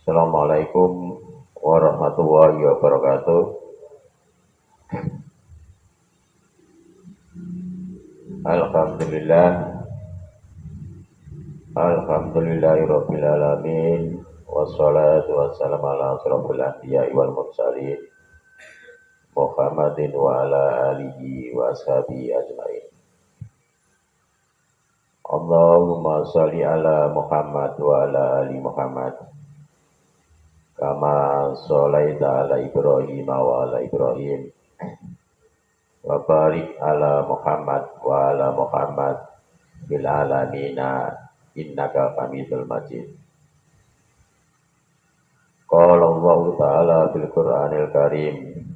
Assalamualaikum warahmatullahi wabarakatuh. Alhamdulillah, alhamdulillahirabbil alamin. Wassalatu wassalamu ala asrofil anbiya'i wal mursalin Muhammadin wa ala alihi wa ashabihi ajmain. Allahumma sholli ala Muhammad wa ala ali Muhammad kama sholaita ala Ibrahim wa ala Ibrahim wa barik ala Muhammad wa ala Muhammad bil alamina innaka hamidul majid. Qala Allah ta'ala fil Qur'anil Karim.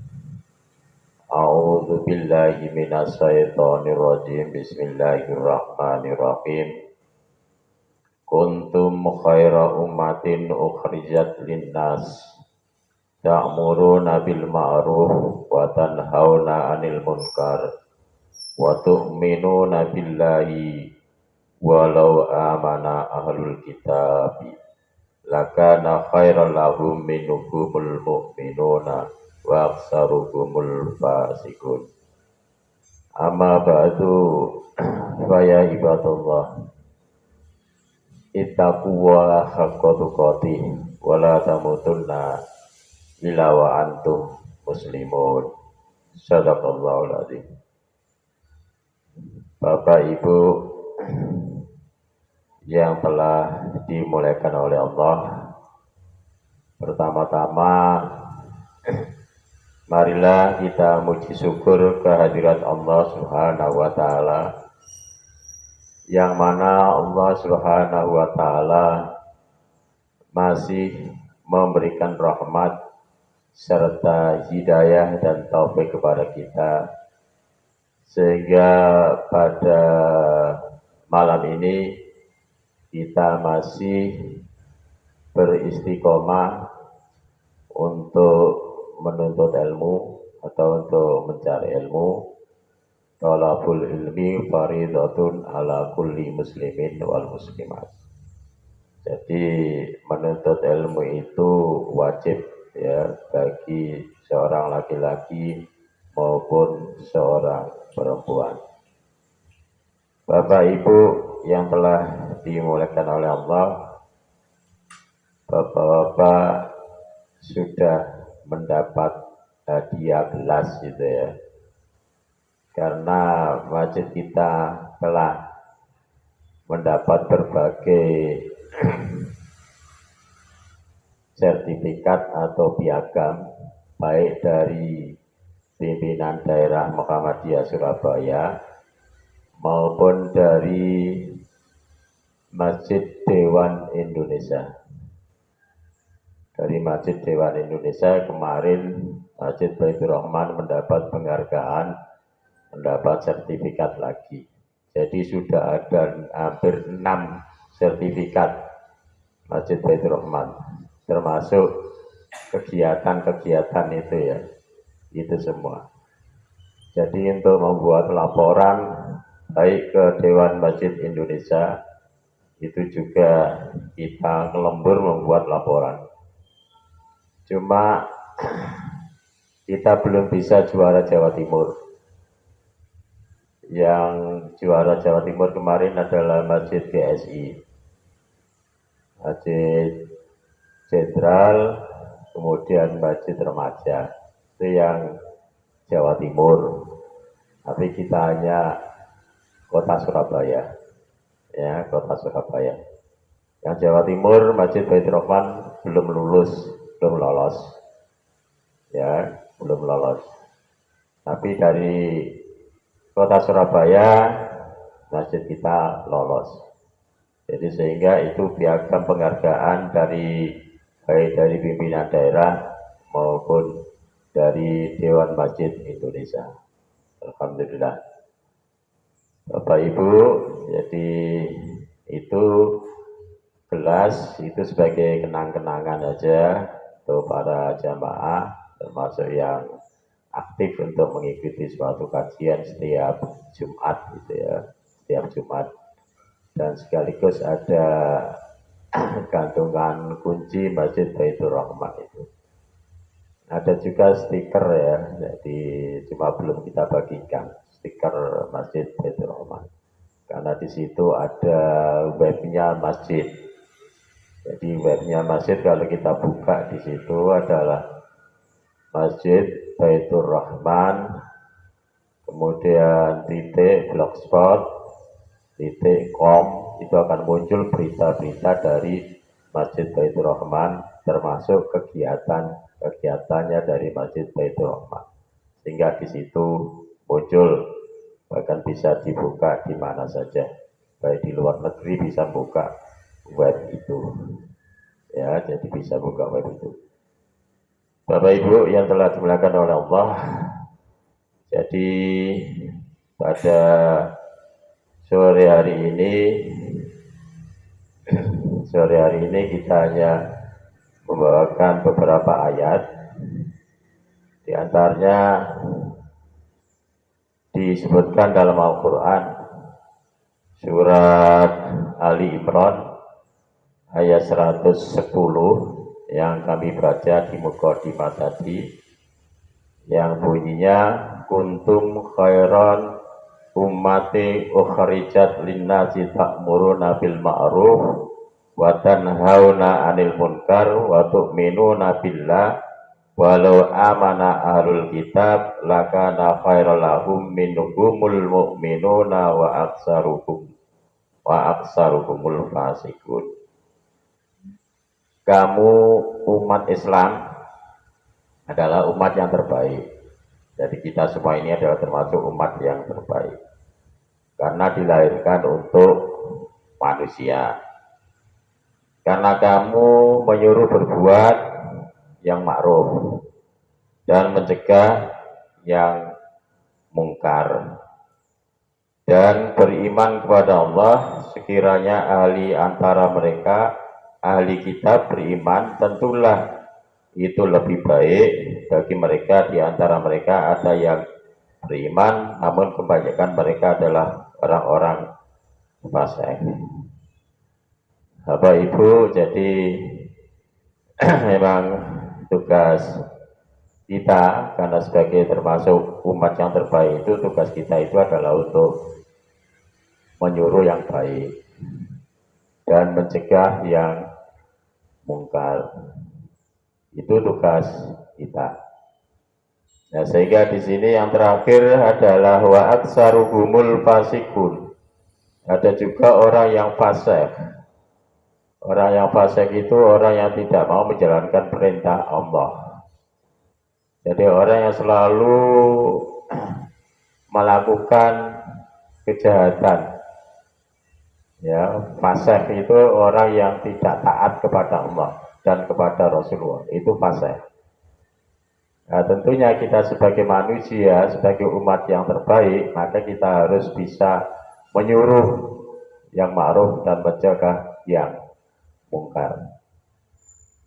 A'udzu billahi minas syaitonir rajim. Bismillahirrahmanirrahim. Kuntum khaira ummatin ukhrijat linnas ta'muruna bil ma'ruf wa tanhauna 'anil munkar wa tu'minuna billahi walau amana ahlul kitabi lakana khairan lahum minhumul mu'minuna wa aksaruhumul fasikun. Amma ba'du fa ya ibadallah ittaqullaha haqqa tuqatih wa la tamutunna illa wa antum muslimun. Shadaqallahul azim. Bapak Ibu yang telah dimuliakan oleh Allah, pertama-tama marilah kita muji syukur kehadirat Allah Subhanahu wa taala, yang mana Allah Subhanahu wa taala masih memberikan rahmat serta hidayah dan taufik kepada kita, sehingga pada malam ini kita masih beristiqomah untuk menuntut ilmu atau untuk mencari ilmu. Talabul ilmi faridatun ala kulli muslimin wal muslimat. Jadi menuntut ilmu itu wajib ya bagi seorang laki-laki maupun seorang perempuan. Bapak Ibu yang telah dimuliakan oleh Allah, Bapak-bapak sudah mendapat hadiah gelas gitu ya. Karena masjid kita telah mendapat berbagai sertifikat atau piagam baik dari pimpinan daerah Muhammadiyah Surabaya maupun dari Masjid Dewan Indonesia. Dari Masjid Dewan Indonesia kemarin Masjid Baitur Rahman mendapat penghargaan, mendapat sertifikat lagi. Jadi sudah ada hampir 6 sertifikat Masjid Baitur Rahman, termasuk kegiatan-kegiatan itu ya, itu semua. Jadi untuk membuat laporan baik ke Dewan Masjid Indonesia, itu juga kita lembur membuat laporan. Cuma kita belum bisa juara Jawa Timur. Yang juara Jawa Timur kemarin adalah Masjid GSI, Masjid Jenderal, kemudian Masjid Remaja. Itu yang Jawa Timur. Tapi kita hanya Kota Surabaya. Ya, Kota Surabaya. Yang Jawa Timur, Masjid Baitur Rahman belum lolos. Ya, belum lolos. Tapi dari Kota Surabaya, masjid kita lolos. Jadi sehingga itu piagam penghargaan baik dari pimpinan daerah maupun dari Dewan Masjid Indonesia. Alhamdulillah. Bapak Ibu, jadi itu gelas itu sebagai kenang-kenangan aja untuk para jamaah, termasuk yang aktif untuk mengikuti suatu kajian setiap Jumat gitu ya, setiap Jumat. Dan sekaligus ada gantungan kunci Masjid Baitur Rahman itu. Ada juga stiker ya, jadi cuma belum kita bagikan stiker Masjid Baitur Rahman. Karena di situ ada webnya masjid. Jadi webnya masjid kalau kita buka di situ adalah Masjid Baitur Rahman, kemudian .blogspot.com, itu akan muncul berita-berita dari Masjid Baitur Rahman, termasuk kegiatannya dari Masjid Baitur Rahman. Sehingga di situ muncul, bahkan bisa dibuka di mana saja, baik di luar negeri bisa buka web itu. Ya, jadi bisa buka web itu. Bapak Ibu yang telah dimuliakan oleh Allah, jadi pada sore hari ini kita hanya membawakan beberapa ayat. Di antaranya disebutkan dalam Al-Quran surat Ali Imran ayat 110 yang kami baca di mukadimah tadi, yang bunyinya kuntum khairan ummati ukhrijat linnasi ta'muruna bil ma'ruf wa tanhauna 'anil munkar wa tu'minuna billah walau amana ahlul kitab lakana khairal lahum minhumul mu'minuna wa aksaruhumul fasikun. Kamu umat Islam adalah umat yang terbaik. Jadi kita semua ini adalah termasuk umat yang terbaik. Karena dilahirkan untuk manusia. Karena kamu menyuruh berbuat yang ma'ruf dan mencegah yang mungkar. Dan beriman kepada Allah, sekiranya ahli antara mereka, ahli kitab beriman, tentulah itu lebih baik bagi mereka. Di antara mereka ada yang beriman, namun kebanyakan mereka adalah orang-orang fasik. Bapak Ibu, jadi memang tugas kita, karena sebagai termasuk umat yang terbaik itu, tugas kita itu adalah untuk menyuruh yang baik dan mencegah yang mungkar. Itu tugas kita. Nah, sehingga di sini yang terakhir adalah wa aksaruhumul fasikun. Ada juga orang yang fasik. Orang yang fasik itu orang yang tidak mau menjalankan perintah Allah. Jadi orang yang selalu melakukan kejahatan. Ya, fasik itu orang yang tidak taat kepada Allah dan kepada Rasulullah, itu fasik. Nah, tentunya kita sebagai manusia, sebagai umat yang terbaik, maka kita harus bisa menyuruh yang ma'ruf dan mencegah yang mungkar.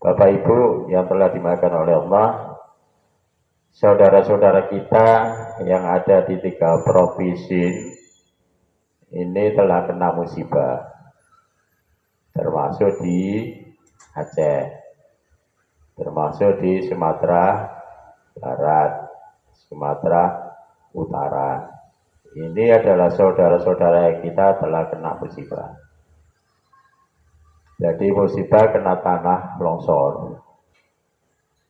Bapak Ibu yang telah dimuliakan oleh Allah, saudara-saudara kita yang ada di 3 provinsi ini telah kena musibah, termasuk di Aceh, termasuk di Sumatera Barat, Sumatera Utara. Ini adalah saudara-saudara yang kita telah kena musibah. Jadi musibah kena tanah longsor,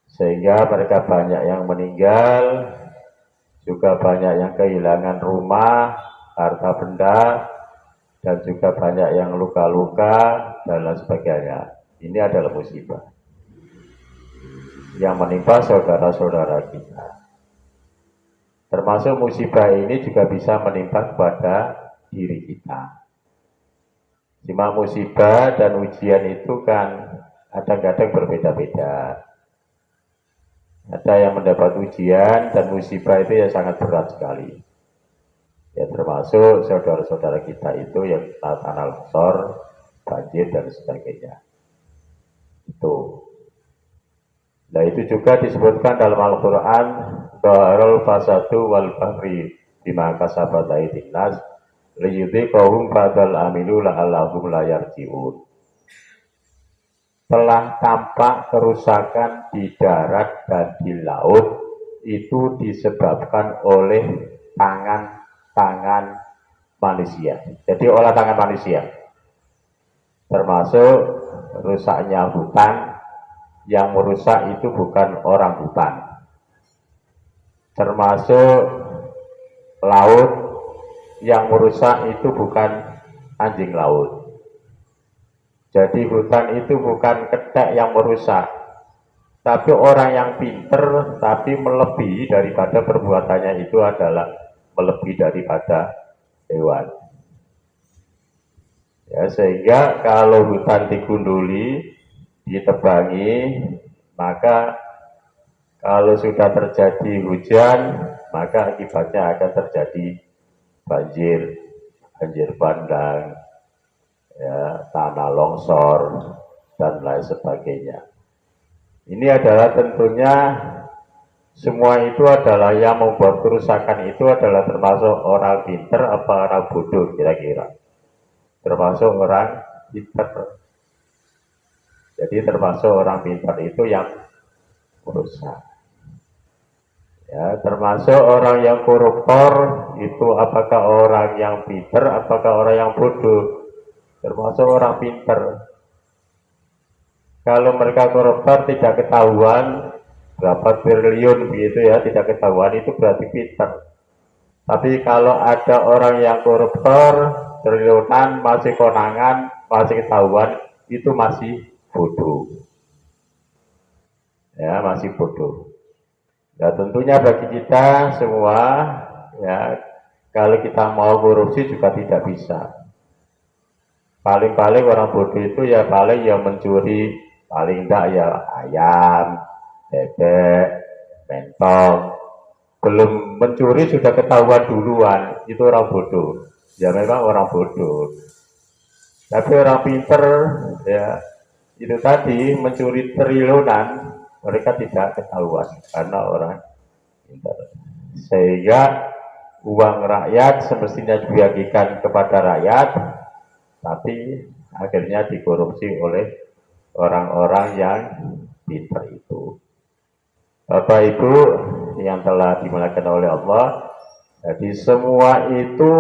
sehingga mereka banyak yang meninggal, juga banyak yang kehilangan rumah, harta benda, dan juga banyak yang luka-luka dan lain sebagainya. Ini adalah musibah yang menimpa saudara-saudara kita. Termasuk musibah ini juga bisa menimpa kepada diri kita. Cuma musibah dan ujian itu kan kadang-kadang berbeda-beda. Ada yang mendapat ujian dan musibah itu ya sangat berat sekali. Ya termasuk saudara-saudara kita itu yang tanah longsor, banjir dan sebagainya. Itu. Nah itu juga disebutkan dalam Al-Quran, Dhaharul fasadu wal bahri bima kasabat aydin nas liyudhiqahum ba'dal amilu la'allahum la yarji'un. telah tampak kerusakan di darat dan di laut itu disebabkan oleh tangan-tangan manusia. Jadi olah tangan manusia, termasuk rusaknya hutan. Yang merusak itu bukan orang hutan, termasuk laut. Yang merusak itu bukan anjing laut. Jadi hutan itu bukan ketek yang merusak, tapi orang yang pinter tapi melebihi daripada perbuatannya itu adalah melebihi daripada hewan. Ya, sehingga kalau hutan digunduli, ditebangi, maka kalau sudah terjadi hujan, maka akibatnya akan terjadi banjir, banjir bandang, ya, tanah longsor, dan lain sebagainya. Ini adalah tentunya semua itu adalah yang membuat kerusakan itu adalah termasuk orang pinter apa orang bodoh kira-kira. Termasuk orang pinter. Jadi termasuk orang pintar itu yang merusak. Ya, termasuk orang yang koruptor itu apakah orang yang pintar, apakah orang yang bodoh? Termasuk orang pintar. Kalau mereka koruptor tidak ketahuan berapa triliun begitu ya, tidak ketahuan itu berarti pintar. Tapi kalau ada orang yang koruptor triliunan masih konangan, masih ketahuan, itu masih bodoh. Ya, masih bodoh. Ya, tentunya bagi kita semua, ya, kalau kita mau korupsi juga tidak bisa. Paling-paling orang bodoh itu ya paling yang mencuri, paling enggak ya ayam, bebek, mentong. Belum mencuri sudah ketahuan duluan, itu orang bodoh. Ya memang orang bodoh. Tapi orang pinter, ya itu tadi mencuri triliunan, mereka tidak ketahuan karena orang pinter. Sehingga uang rakyat semestinya dibagikan kepada rakyat, tapi akhirnya dikorupsi oleh orang-orang yang pinter itu. Bapak Ibu yang telah dimuliakan oleh Allah, jadi semua itu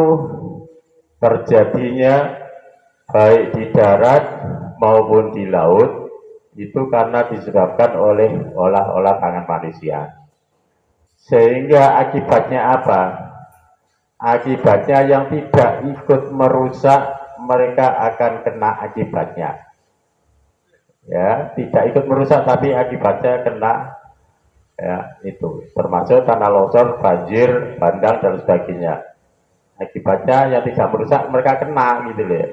terjadinya baik di darat maupun di laut itu karena disebabkan oleh olah-olah tangan manusia. Sehingga akibatnya apa? Akibatnya yang tidak ikut merusak, mereka akan kena akibatnya. Ya, tidak ikut merusak tapi akibatnya kena, ya itu termasuk tanah longsor, banjir, bandang dan sebagainya. Akibatnya yang tidak merusak mereka kena gitu loh.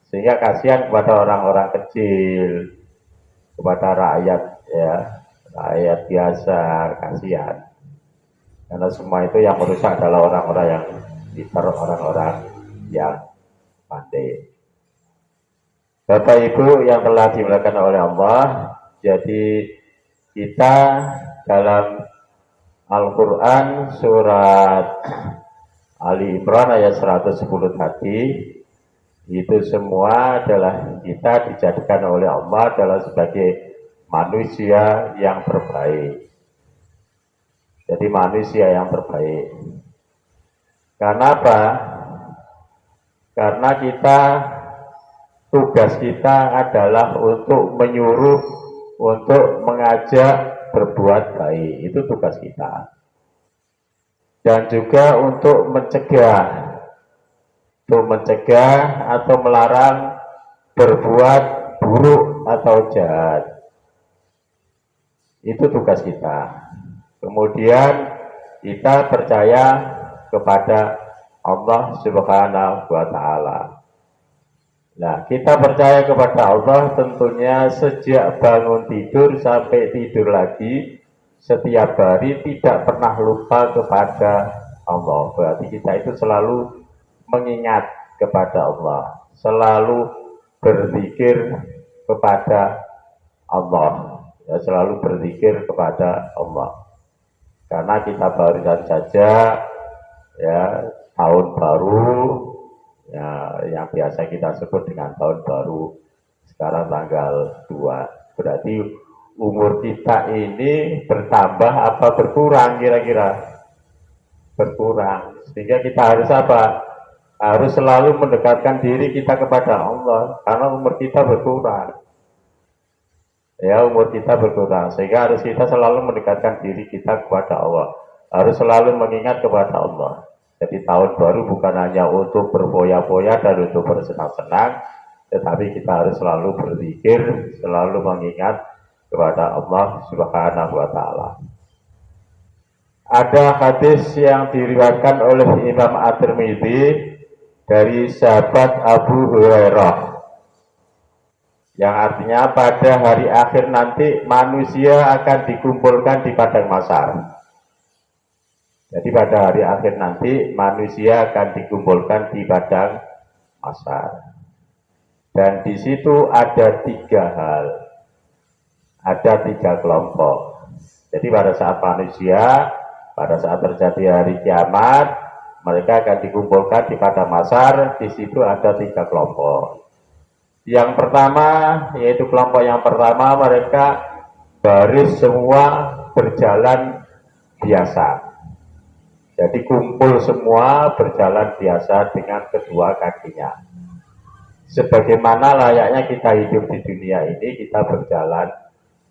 Sehingga kasihan kepada orang-orang kecil, kepada rakyat, ya rakyat biasa, kasihan. Karena semua itu yang merusak adalah orang-orang yang pintar, orang-orang yang pandai. Bapak Ibu yang telah dimuliakan oleh Allah, jadi kita dalam Al-Quran surat Ali Imran ayat 110 tadi, itu semua adalah kita dijadikan oleh Allah adalah sebagai manusia yang terbaik. Jadi manusia yang terbaik. Karena apa? Karena tugas kita adalah untuk menyuruh, untuk mengajak berbuat baik. Itu tugas kita. Dan juga untuk mencegah atau melarang berbuat buruk atau jahat. Itu tugas kita. Kemudian kita percaya kepada Allah Subhanahu wa Ta'ala. Nah, kita percaya kepada Allah tentunya sejak bangun tidur sampai tidur lagi, setiap hari tidak pernah lupa kepada Allah. Berarti kita itu selalu mengingat kepada Allah, selalu berzikir kepada Allah, ya, selalu berzikir kepada Allah. Karena kita barusan saja ya tahun baru, ya yang biasa kita sebut dengan tahun baru Sekarang tanggal 2. Berarti umur kita ini bertambah apa berkurang kira-kira? Berkurang. Sehingga kita harus apa? Harus selalu mendekatkan diri kita kepada Allah. Karena umur kita berkurang. Ya, umur kita berkurang. Sehingga harus kita selalu mendekatkan diri kita kepada Allah. Harus selalu mengingat kepada Allah. Jadi tahun baru bukan hanya untuk berfoya-foya dan untuk bersenang-senang, tetapi kita harus selalu berzikir, selalu mengingat kepada Allah Subhanahu wa Ta'ala. Ada hadis yang diriwayatkan oleh Imam At-Tirmidzi dari sahabat Abu Hurairah, yang artinya pada hari akhir nanti manusia akan dikumpulkan di padang mahsyar. Jadi pada hari akhir nanti manusia akan dikumpulkan di padang mahsyar. Dan di situ ada 3 hal. Ada 3 kelompok. Jadi pada saat manusia, pada saat terjadi hari kiamat, mereka akan dikumpulkan di padang mahsyar. Di situ ada 3 kelompok. Yang pertama, yaitu kelompok yang pertama, mereka baris semua berjalan biasa. Jadi kumpul semua berjalan biasa dengan kedua kakinya. Sebagaimana layaknya kita hidup di dunia ini, kita berjalan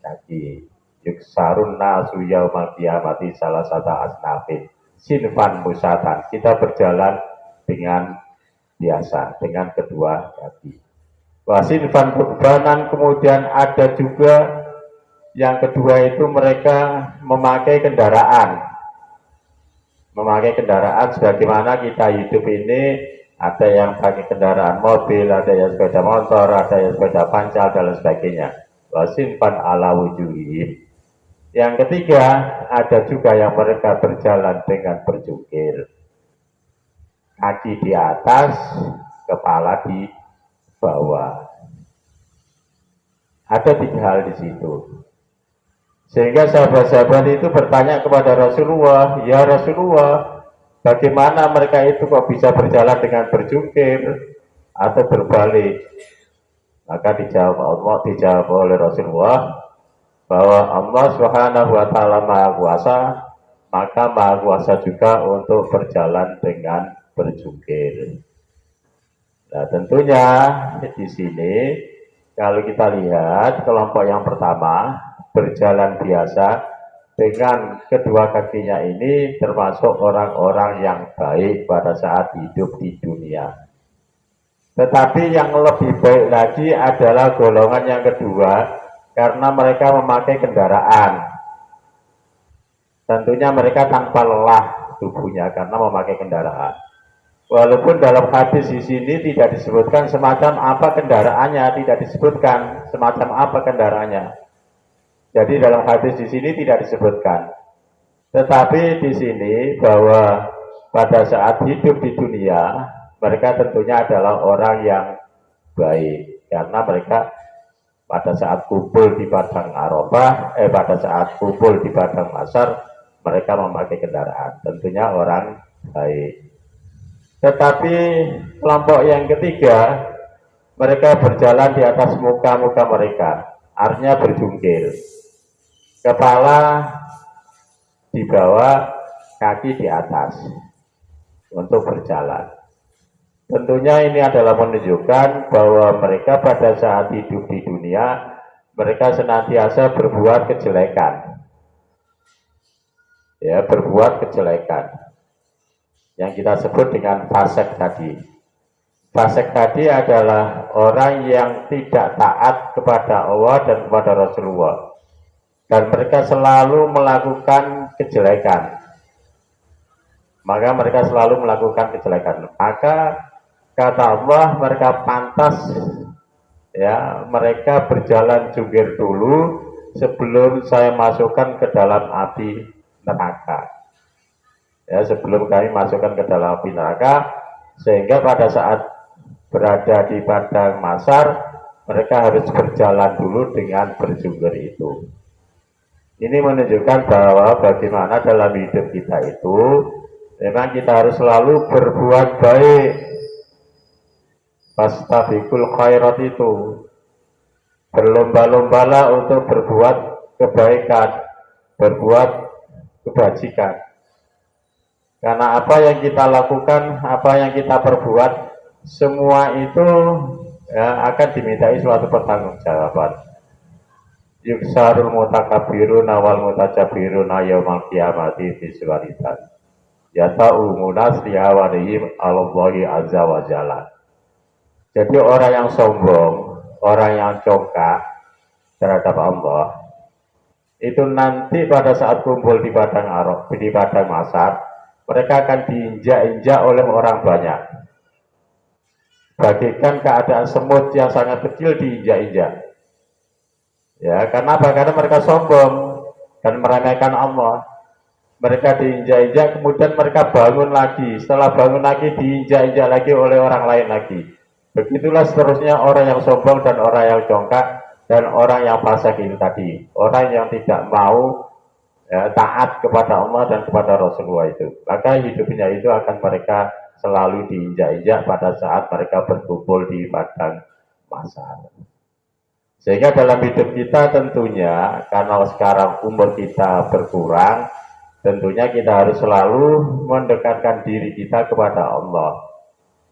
kaki. Yuksarun nasu yaumal qiyamati salah satu asnafin sinfan musatan. Kita berjalan dengan biasa, dengan kedua kaki. Wasinfan rukbanan, kemudian ada juga yang kedua itu mereka memakai kendaraan. Memakai kendaraan sebagaimana kita hidup ini, ada yang pakai kendaraan mobil, ada yang sepeda motor, ada yang sepeda pancal, dan lain sebagainya. Wasinfan ala wujuhihim. Yang ketiga, ada juga yang mereka berjalan dengan berjungkir. Kaki di atas, kepala di bawah. Ada 3 hal di situ. Sehingga sahabat-sahabat itu bertanya kepada Rasulullah, "Ya Rasulullah, bagaimana mereka itu kok bisa berjalan dengan berjungkir atau berbalik?" Maka dijawab oleh Rasulullah bahwa Allah Subhanahu wa Ta'ala Maha Kuasa, maka Maha Kuasa juga untuk berjalan dengan berjungkir. Nah, tentunya di sini kalau kita lihat kelompok yang pertama berjalan biasa dengan kedua kakinya ini termasuk orang-orang yang baik pada saat hidup di dunia. Tetapi yang lebih baik lagi adalah golongan yang kedua, karena mereka memakai kendaraan. Tentunya mereka tanpa lelah tubuhnya karena memakai kendaraan. Walaupun dalam hadis di sini tidak disebutkan semacam apa kendaraannya, tidak disebutkan semacam apa kendaraannya. Jadi dalam hadis di sini tidak disebutkan. Tetapi di sini bahwa pada saat hidup di dunia, mereka tentunya adalah orang yang baik, karena mereka pada saat kumpul di padang Arafah, pada saat kumpul di padang mahsyar, mereka memakai kendaraan. Tentunya orang baik. Tetapi kelompok yang ketiga, mereka berjalan di atas muka-muka mereka, artinya berjungkir. Kepala di bawah, kaki di atas untuk berjalan. Tentunya ini adalah menunjukkan bahwa mereka pada saat hidup di dunia, mereka senantiasa berbuat kejelekan. Ya, berbuat kejelekan. Yang kita sebut dengan fasik tadi. Fasik tadi adalah orang yang tidak taat kepada Allah dan kepada Rasulullah. Dan mereka selalu melakukan kejelekan. Maka mereka selalu melakukan kejelekan. Maka kata Allah, mereka pantas, ya, mereka berjalan jungkir dulu sebelum saya masukkan ke dalam api neraka. Ya, sebelum kami masukkan ke dalam api neraka, sehingga pada saat berada di padang mahsyar, mereka harus berjalan dulu dengan berjungkir itu. Ini menunjukkan bahwa bagaimana dalam hidup kita itu, memang kita harus selalu berbuat baik. Fastabiqul khairat itu, berlomba-lombalah untuk berbuat kebaikan, berbuat kebajikan. Karena apa yang kita lakukan, apa yang kita perbuat, semua itu ya, akan dimintai suatu pertanggungjawaban. Yuksarul mutakabiruna wal mutajabiruna yaumal qiyamati fi suwaridan. Yata'u munasliha wa nihim Allahi azza wa jalla. Jadi orang yang sombong, orang yang congkak terhadap Allah, itu nanti pada saat kumpul di padang araf, di padang mahsyar, mereka akan diinjak-injak oleh orang banyak. Bagikan keadaan semut yang sangat kecil diinjak-injak. Ya, karena apa? Karena mereka sombong dan meremehkan Allah. Mereka diinjak-injak, kemudian mereka bangun lagi. Setelah bangun lagi, diinjak-injak lagi oleh orang lain lagi. Begitulah seterusnya orang yang sombong dan orang yang congkak dan orang yang fasik itu tadi. Orang yang tidak mau ya, taat kepada Allah dan kepada Rasulullah itu. Maka hidupnya itu akan mereka selalu diinjak-injak pada saat mereka berkumpul di padang mahsyar. Sehingga dalam hidup kita tentunya, karena sekarang umur kita berkurang, tentunya kita harus selalu mendekatkan diri kita kepada Allah.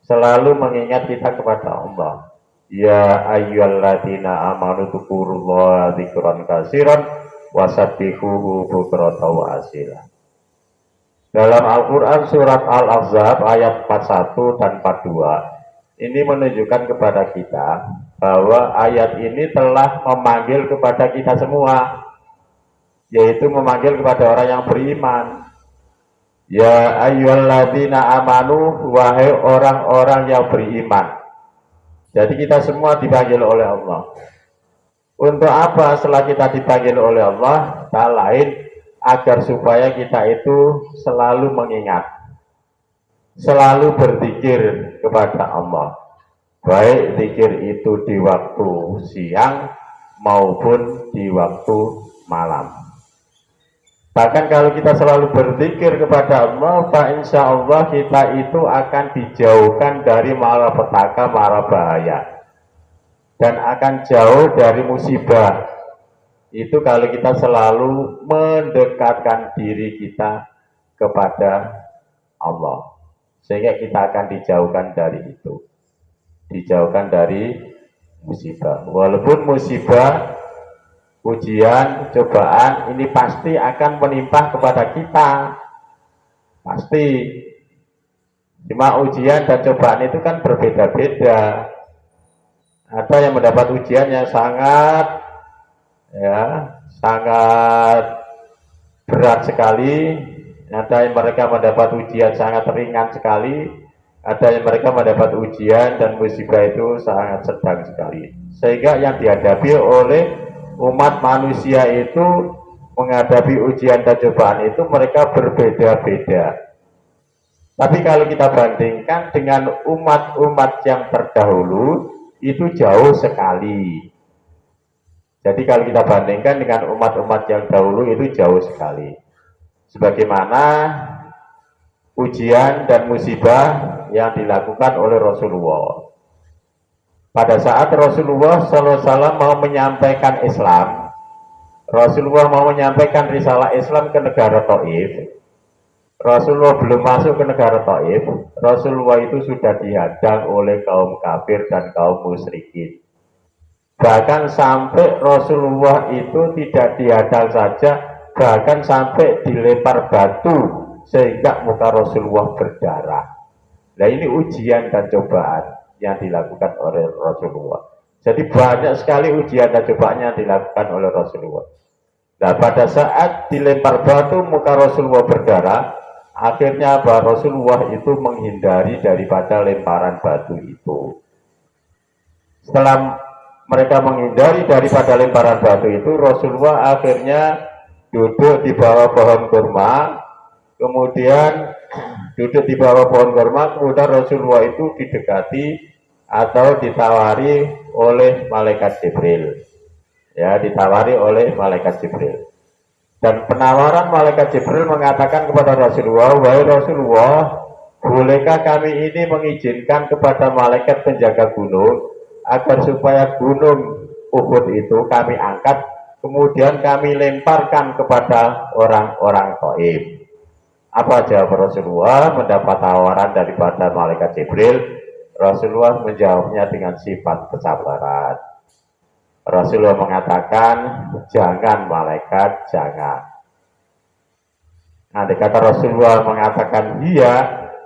Selalu mengingat kita kepada Allah. Ya ayyuhalladzina amanu dzkurullaha dzikran katsiran wasabbihuhu bukratan wa asila. Dalam Al-Quran surat Al-Ahzab ayat 41 dan 42, ini menunjukkan kepada kita bahwa ayat ini telah memanggil kepada kita semua, yaitu memanggil kepada orang yang beriman. Ya ayyuhalladzina amanu, wahai orang-orang yang beriman. Jadi kita semua dipanggil oleh Allah. Untuk apa setelah kita dipanggil oleh Allah? Tak lain agar supaya kita itu selalu mengingat, selalu berzikir kepada Allah. Baik zikir itu di waktu siang maupun di waktu malam. Bahkan kalau kita selalu berzikir kepada Allah, insya Allah kita itu akan dijauhkan dari malapetaka, mara bahaya, dan akan jauh dari musibah. Itu kalau kita selalu mendekatkan diri kita kepada Allah, sehingga kita akan dijauhkan dari itu, dijauhkan dari musibah. Walaupun musibah, ujian, cobaan ini pasti akan menimpa kepada kita, pasti. Cuma ujian dan cobaan itu kan berbeda-beda. Ada yang mendapat ujian yang sangat berat sekali, ada yang mereka mendapat ujian sangat ringan sekali, ada yang mereka mendapat ujian dan musibah itu sangat sedang sekali. Sehingga yang dihadapi oleh umat manusia itu menghadapi ujian dan cobaan itu mereka berbeda-beda. Tapi kalau kita bandingkan dengan umat-umat yang terdahulu, itu jauh sekali. Jadi kalau kita bandingkan dengan umat-umat yang dahulu itu jauh sekali. Sebagaimana ujian dan musibah yang dilakukan oleh Rasulullah. Pada saat Rasulullah SAW mau menyampaikan Islam, Rasulullah mau menyampaikan risalah Islam ke negara Taif. Rasulullah belum masuk ke negara Taif, Rasulullah itu sudah dihadang oleh kaum kafir dan kaum musyrikin. Bahkan sampai Rasulullah itu tidak dihadang saja, bahkan sampai dilempar batu sehingga muka Rasulullah berdarah. Nah ini ujian dan cobaan yang dilakukan oleh Rasulullah. Jadi banyak sekali ujian dan cobaan yang dilakukan oleh Rasulullah. Nah pada saat dilempar batu muka Rasulullah berdarah, akhirnya Rasulullah itu menghindari daripada lemparan batu itu. Setelah mereka menghindari daripada lemparan batu itu, Rasulullah akhirnya duduk di bawah pohon kurma. Kemudian duduk di bawah pohon kurma, kemudian Rasulullah itu didekati atau ditawari oleh malaikat Jibril. Ya, ditawari oleh malaikat Jibril. Dan penawaran malaikat Jibril mengatakan kepada Rasulullah, wahai Rasulullah, bolehkah kami ini mengizinkan kepada malaikat penjaga gunung agar supaya gunung Uhud itu kami angkat, kemudian kami lemparkan kepada orang-orang Taif. Apa jawab Rasulullah mendapat tawaran daripada malaikat Jibril? Rasulullah menjawabnya dengan sifat kesabaran. Rasulullah mengatakan, jangan malaikat, jangan. Nanti kata Rasulullah mengatakan iya,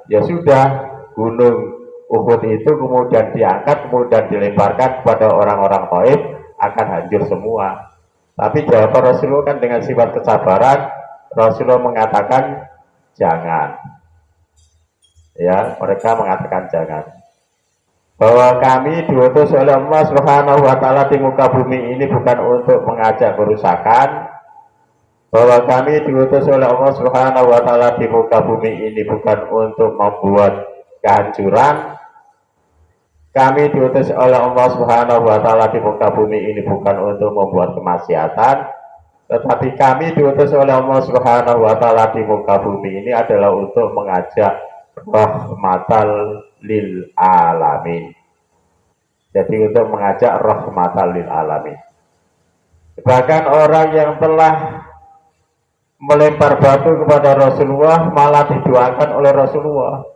ya sudah, gunung Uhud itu kemudian diangkat, kemudian dilemparkan kepada orang-orang Taif, akan hancur semua. Tapi jawaban Rasulullah kan dengan sifat kesabaran, Rasulullah mengatakan jangan. Ya, mereka mengatakan jangan. Bahwa kami diutus oleh Allah Subhanahu wa taala di muka bumi ini bukan untuk mengajak kerusakan. Bahwa kami diutus oleh Allah Subhanahu wa taala di muka bumi ini bukan untuk membuat kehancuran. Kami diutus oleh Allah Subhanahu wa taala di muka bumi ini bukan untuk membuat kemaksiatan, tetapi kami diutus oleh Allah Subhanahu wa taala di muka bumi ini adalah untuk mengajak rahmatal lil alamin. Jadi untuk mengajak rahmatal lil alamin. Bahkan orang yang telah melempar batu kepada Rasulullah malah didoakan oleh Rasulullah.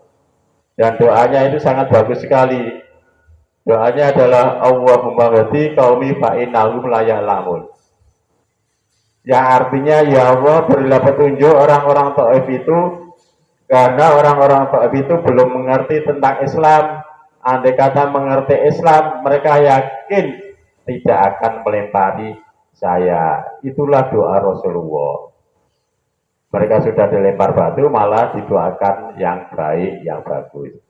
Dan doanya itu sangat bagus sekali. Doanya adalah Allahumma ghfir qaumi fa innahum la ya'lamun. Yang artinya, ya Allah, berilah petunjuk orang-orang Taif itu, karena orang-orang Taif itu belum mengerti tentang Islam. Andai kata mengerti Islam, mereka yakin tidak akan melempari saya. Itulah doa Rasulullah. Mereka sudah dilempar batu, malah didoakan yang baik, yang bagus.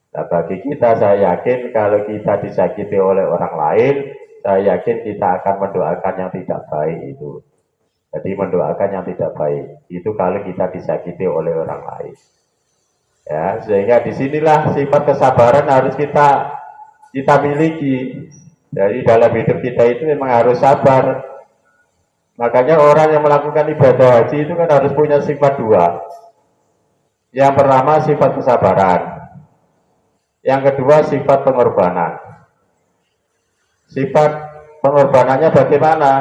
Nah, bagi kita, saya yakin kalau kita disakiti oleh orang lain, saya yakin kita akan mendoakan yang tidak baik itu. Jadi mendoakan yang tidak baik itu kalau kita disakiti oleh orang lain. Ya, sehingga disinilah sifat kesabaran harus kita miliki. Jadi dalam hidup kita itu memang harus sabar. Makanya orang yang melakukan ibadah haji itu kan harus punya sifat dua. Yang pertama sifat kesabaran. Yang kedua sifat pengorbanan. Sifat pengorbanannya bagaimana?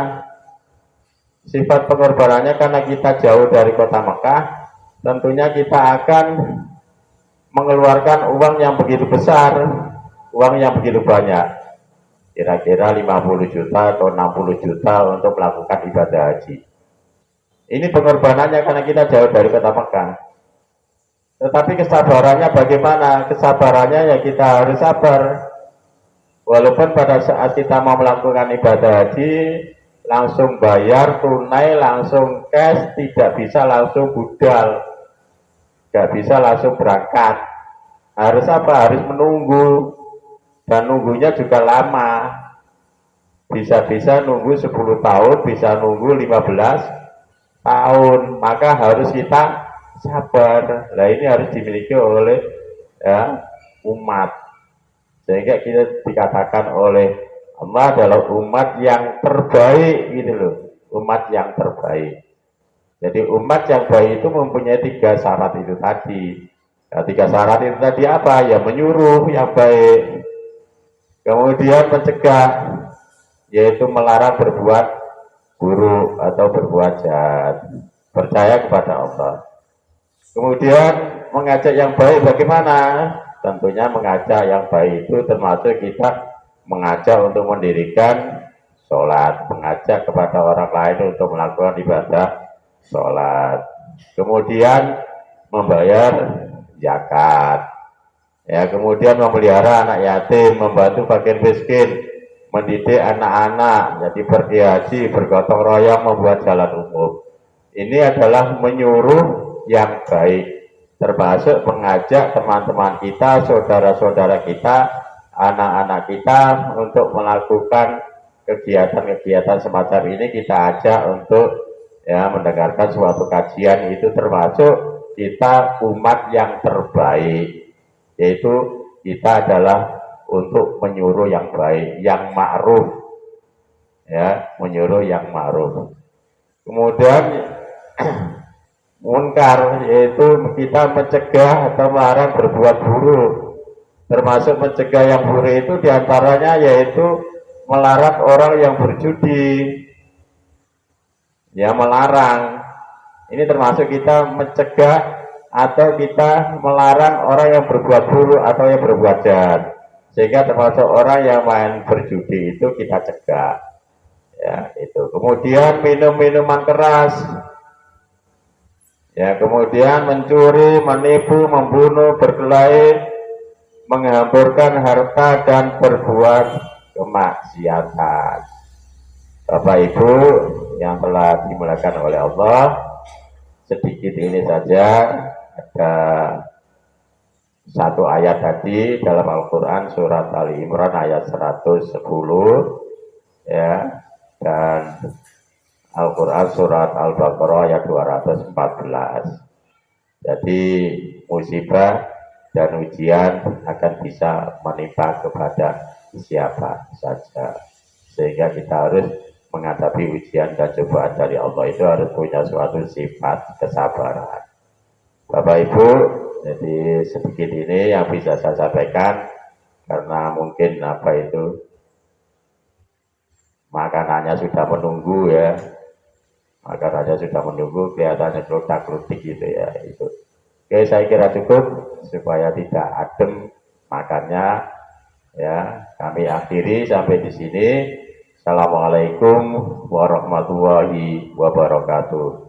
Sifat pengorbanannya karena kita jauh dari kota Mekah, tentunya kita akan mengeluarkan uang yang begitu besar, uang yang begitu banyak. Kira-kira 50 juta atau 60 juta untuk melakukan ibadah haji. Ini pengorbanannya karena kita jauh dari kota Mekah. Tetapi kesabarannya bagaimana? Kesabarannya ya kita harus sabar. Walaupun pada saat kita mau melakukan ibadah haji, langsung bayar tunai, langsung cash, tidak bisa langsung budal. Tidak bisa langsung berangkat. Harus apa? Harus menunggu. Dan nunggunya juga lama. Bisa-bisa nunggu 10 tahun, bisa nunggu 15 tahun. Maka harus kita sabar. Nah, ini harus dimiliki oleh ya, umat. Sehingga kita dikatakan oleh Allah adalah umat yang terbaik gitu loh. Umat yang terbaik. Jadi umat yang baik itu mempunyai 3 syarat itu tadi. Nah, 3 syarat itu tadi apa? Ya menyuruh yang baik. Kemudian mencegah, yaitu melarang berbuat buruk atau berbuat jahat. Percaya kepada Allah. Kemudian mengajak yang baik bagaimana? Tentunya mengajak yang baik itu termasuk kita mengajak untuk mendirikan sholat, mengajak kepada orang lain untuk melakukan ibadah sholat. Kemudian membayar zakat. Ya, kemudian memelihara anak yatim, membantu fakir miskin, mendidik anak-anak, jadi pergi haji, bergotong royong, membuat jalan umum. Ini adalah menyuruh yang baik, termasuk mengajak teman-teman kita, saudara-saudara kita, anak-anak kita untuk melakukan kegiatan-kegiatan semacam ini. Kita ajak untuk ya mendengarkan suatu kajian, itu termasuk kita umat yang terbaik. Yaitu kita adalah untuk menyuruh yang baik, yang ma'ruf, ya, menyuruh yang ma'ruf. Kemudian munkar, yaitu kita mencegah atau melarang berbuat buruk. Termasuk mencegah yang buruk itu diantaranya yaitu melarang orang yang berjudi, ya melarang. Ini termasuk kita mencegah atau kita melarang orang yang berbuat buruk atau yang berbuat jahat. Sehingga termasuk orang yang main berjudi itu kita cegah. Ya, itu. Kemudian minum minuman keras. Ya, kemudian mencuri, menipu, membunuh, berkelahi, menghamburkan harta dan berbuat kemaksiatan. Bapak Ibu yang telah dimuliakan oleh Allah, sedikit ini saja ada satu ayat tadi dalam Al-Quran surat Ali Imran ayat 110 ya, dan Al-Quran surat Al-Baqarah ayat 214. Jadi musibah dan ujian akan bisa menimpa kepada siapa saja, sehingga kita harus menghadapi ujian dan cobaan dari Allah itu harus punya suatu sifat kesabaran. Bapak Ibu, jadi sedikit ini yang bisa saya sampaikan, karena mungkin makanannya sudah menunggu ya, makanannya sudah menunggu, kelihatannya kelutak-kelutik gitu ya itu. Oke, saya kira cukup supaya tidak adem makannya ya. Kami akhiri sampai di sini. Assalamualaikum warahmatullahi wabarakatuh.